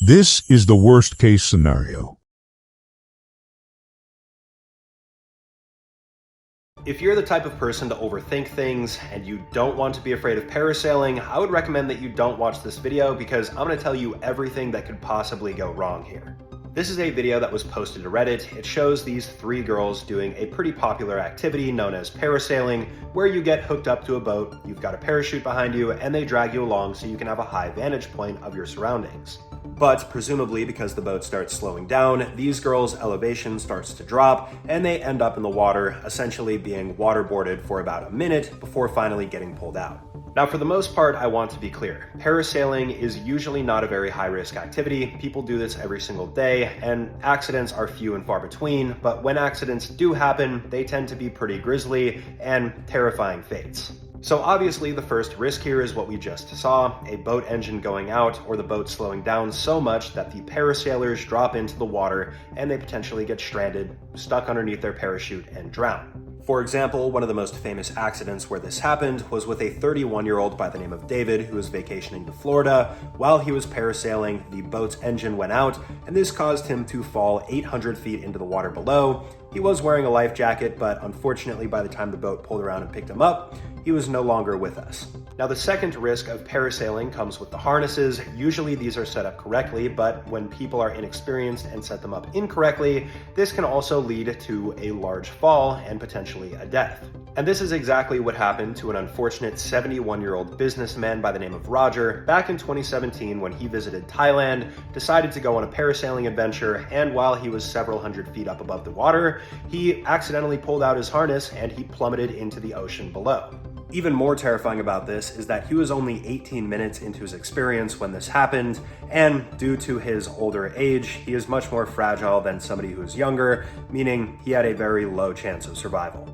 This is the worst case scenario. If you're the type of person to overthink things and you don't want to be afraid of parasailing, I would recommend that you don't watch this video because I'm going to tell you everything that could possibly go wrong here. This is a video that was posted to Reddit. It shows these three girls doing a pretty popular activity known as parasailing, where you get hooked up to a boat, you've got a parachute behind you, and they drag you along so you can have a high vantage point of your surroundings. But presumably because the boat starts slowing down, these girls' elevation starts to drop and they end up in the water, essentially being waterboarded for about a minute before finally getting pulled out. Now, for the most part, I want to be clear. Parasailing is usually not a very high-risk activity. People do this every single day, and accidents are few and far between, but when accidents do happen, they tend to be pretty grisly and terrifying fates. So obviously the first risk here is what we just saw, a boat engine going out or the boat slowing down so much that the parasailers drop into the water and they potentially get stranded, stuck underneath their parachute, and drown. For example, one of the most famous accidents where this happened was with a 31-year-old by the name of David who was vacationing to Florida. While he was parasailing, the boat's engine went out, and this caused him to fall 800 feet into the water below. He was wearing a life jacket, but unfortunately by the time the boat pulled around and picked him up, he was no longer with us. Now, the second risk of parasailing comes with the harnesses. Usually these are set up correctly, but when people are inexperienced and set them up incorrectly, this can also lead to a large fall and potentially a death. And this is exactly what happened to an unfortunate 71-year-old businessman by the name of Roger back in 2017 when he visited Thailand, decided to go on a parasailing adventure, and while he was several hundred feet up above the water, he accidentally pulled out his harness and he plummeted into the ocean below. Even more terrifying about this is that he was only 18 minutes into his experience when this happened, and due to his older age, he is much more fragile than somebody who is younger, meaning he had a very low chance of survival.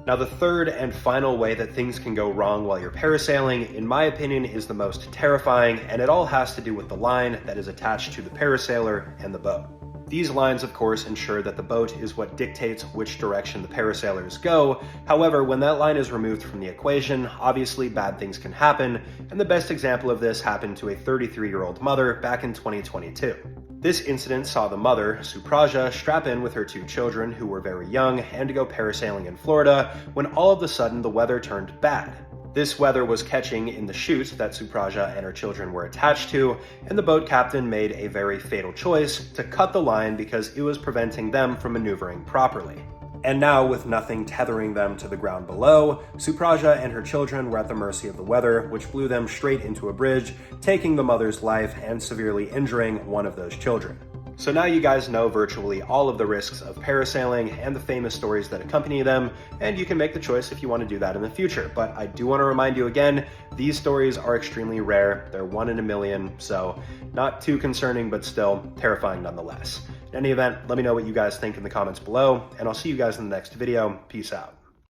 Now, the third and final way that things can go wrong while you're parasailing, in my opinion, is the most terrifying, and it all has to do with the line that is attached to the parasailer and the boat. These lines, of course, ensure that the boat is what dictates which direction the parasailers go. However, when that line is removed from the equation, obviously bad things can happen, and the best example of this happened to a 33-year-old mother back in 2022. This incident saw the mother, Supraja, strap in with her two children who were very young and to go parasailing in Florida when all of a sudden the weather turned bad. This weather was catching in the chute that Supraja and her children were attached to, and the boat captain made a very fatal choice to cut the line because it was preventing them from maneuvering properly. And now, with nothing tethering them to the ground below, Supraja and her children were at the mercy of the weather, which blew them straight into a bridge, taking the mother's life and severely injuring one of those children. So now you guys know virtually all of the risks of parasailing and the famous stories that accompany them, and you can make the choice if you want to do that in the future. But I do want to remind you again, these stories are extremely rare. They're 1 in a million, so not too concerning, but still terrifying nonetheless. In any event, let me know what you guys think in the comments below, and I'll see you guys in the next video. Peace out.